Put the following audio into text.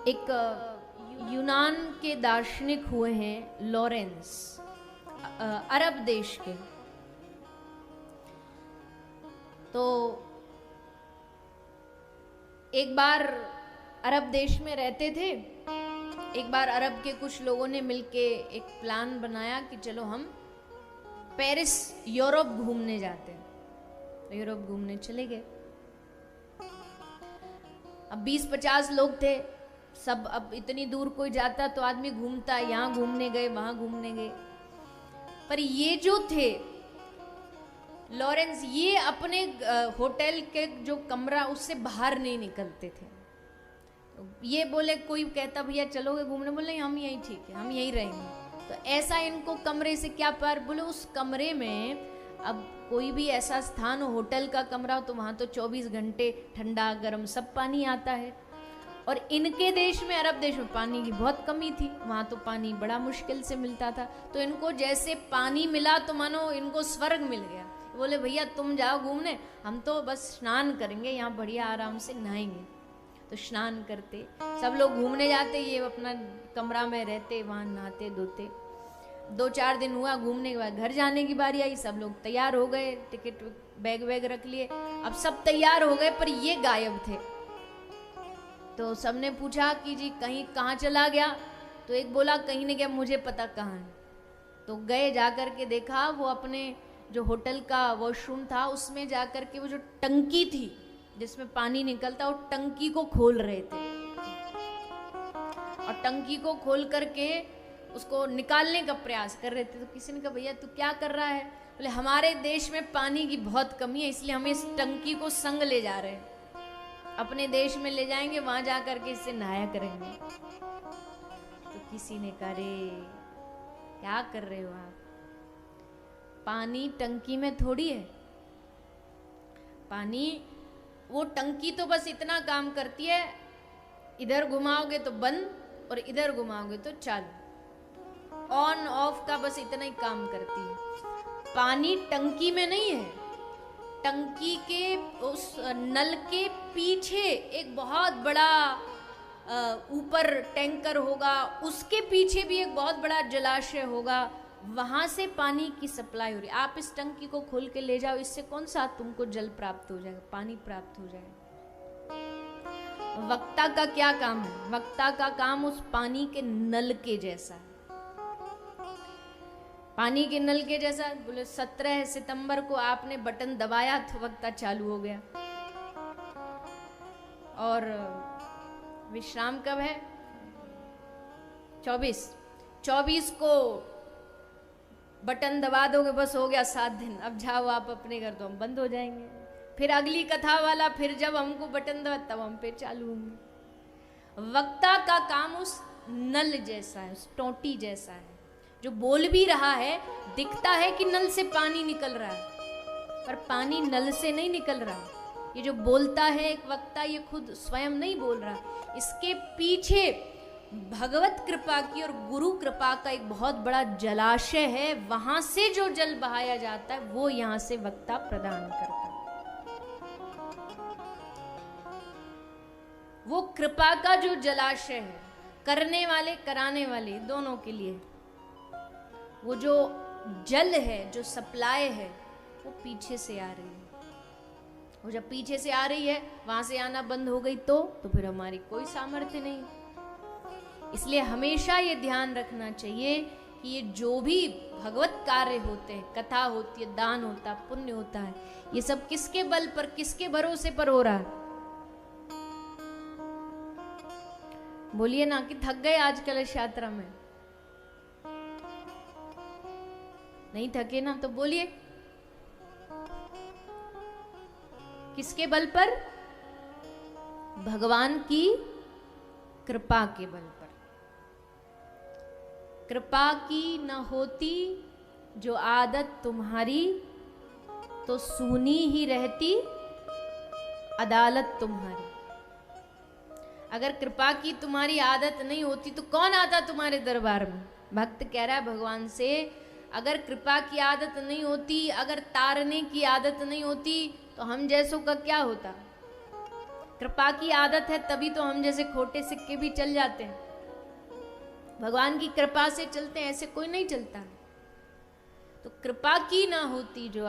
एक यूनान के दार्शनिक हुए हैं लॉरेंस, अरब देश के। तो एक बार अरब देश में रहते थे। एक बार अरब के कुछ लोगों ने मिलके एक प्लान बनाया कि चलो हम पेरिस यूरोप घूमने जाते हैं। तो यूरोप घूमने चले गए। अब 20-50 लोग थे सब। अब इतनी दूर कोई जाता तो आदमी घूमता, यहाँ घूमने गए वहां घूमने गए। पर ये जो थे लॉरेंस, ये अपने होटल के जो कमरा उससे बाहर नहीं निकलते थे। तो ये बोले, कोई कहता भैया चलोगे घूमने, बोले हम यहीं ठीक है, हम यहीं रहेंगे। तो ऐसा इनको कमरे से क्या प्यार, बोले उस कमरे में अब कोई भी ऐसा स्थान हो, होटल का कमरा हो, तो वहां तो 24 घंटे ठंडा गर्म सब पानी आता है। और इनके देश में, अरब देश में पानी की बहुत कमी थी, वहां तो पानी बड़ा मुश्किल से मिलता था। तो इनको जैसे पानी मिला तो मानो इनको स्वर्ग मिल गया। बोले भैया तुम जाओ घूमने, हम तो बस स्नान करेंगे, यहाँ बढ़िया आराम से नहाएंगे। तो स्नान करते, सब लोग घूमने जाते, ये अपना कमरा में रहते, वहां नहाते धोते। 2-4 दिन हुआ, घूमने के बाद घर जाने की बारी आई। सब लोग तैयार हो गए, टिकट बैग वैग रख लिए, अब सब तैयार हो गए, पर ये गायब थे। तो सबने पूछा कि जी कहाँ चला गया। तो एक बोला कहीं नहीं गया, मुझे पता कहाँ है। तो गए, जाकर के देखा, वो अपने जो होटल का वॉशरूम था उसमें जाकर के वो जो टंकी थी जिसमें पानी निकलता, वो टंकी को खोल रहे थे। और टंकी को खोल करके उसको निकालने का प्रयास कर रहे थे। तो किसी ने कहा भैया तू क्या कर रहा है? बोले हमारे देश में पानी की बहुत कमी है, इसलिए हम इस टंकी को संग ले जा रहे हैं, अपने देश में ले जाएंगे, वहां जा करके इससे नहाया करेंगे। तो किसी ने कहा रे क्या कर रहे हो आप, पानी टंकी में थोड़ी है। पानी, वो टंकी तो बस इतना काम करती है, इधर घुमाओगे तो बंद और इधर घुमाओगे तो चालू, ऑन ऑफ का बस इतना ही काम करती है। पानी टंकी में नहीं है, टंकी के उस नल के पीछे एक बहुत बड़ा ऊपर टैंकर होगा, उसके पीछे भी एक बहुत बड़ा जलाशय होगा, वहां से पानी की सप्लाई हो रही। आप इस टंकी को खोल के ले जाओ, इससे कौन सा तुमको जल प्राप्त हो जाएगा, पानी प्राप्त हो जाएगा। वक्ता का क्या काम है? वक्ता का काम उस पानी के नल के जैसा है, पानी के नल के जैसा। बोले 17 सितंबर को आपने बटन दबाया तो वक्ता चालू हो गया। और विश्राम कब है? 24 को बटन दबा दोगे, बस हो गया 7 दिन, अब जाओ आप अपने घर, तो हम बंद हो जाएंगे। फिर अगली कथा वाला, फिर जब हमको बटन दबा तब हम फिर चालू होंगे। वक्ता का काम उस नल जैसा है, उस टोटी जैसा है, जो बोल भी रहा है, दिखता है कि नल से पानी निकल रहा है, पर पानी नल से नहीं निकल रहा। ये जो बोलता है एक वक्ता, ये खुद स्वयं नहीं बोल रहा, इसके पीछे भगवत कृपा की और गुरु कृपा का एक बहुत बड़ा जलाशय है, वहां से जो जल बहाया जाता है वो यहां से वक्ता प्रदान करता है। वो कृपा का जो जलाशय है, करने वाले कराने वाले दोनों के लिए, वो जो जल है, जो सप्लाई है, वो पीछे से आ रही है। वो जब पीछे से आ रही है, वहां से आना बंद हो गई तो फिर हमारी कोई सामर्थ्य नहीं। इसलिए हमेशा ये ध्यान रखना चाहिए कि ये जो भी भगवत कार्य होते हैं, कथा होती है, दान होता है, पुण्य होता है, ये सब किसके बल पर, किसके भरोसे पर हो रहा है? बोलिए ना कि थक गए आज कलश यात्रा में? नहीं थके ना तो बोलिए किसके बल पर? भगवान की कृपा के बल पर। कृपा की न होती जो आदत तुम्हारी, तो सूनी ही रहती अदालत तुम्हारी। अगर कृपा की तुम्हारी आदत नहीं होती तो कौन आता तुम्हारे दरबार में? भक्त कह रहा है भगवान से, अगर कृपा की आदत नहीं होती, अगर तारने की आदत नहीं होती, तो हम जैसों का क्या होता? कृपा की आदत है तभी तो हम जैसे खोटे सिक्के भी चल जाते हैं, भगवान की कृपा से चलते हैं, ऐसे कोई नहीं चलता। तो कृपा की ना होती जो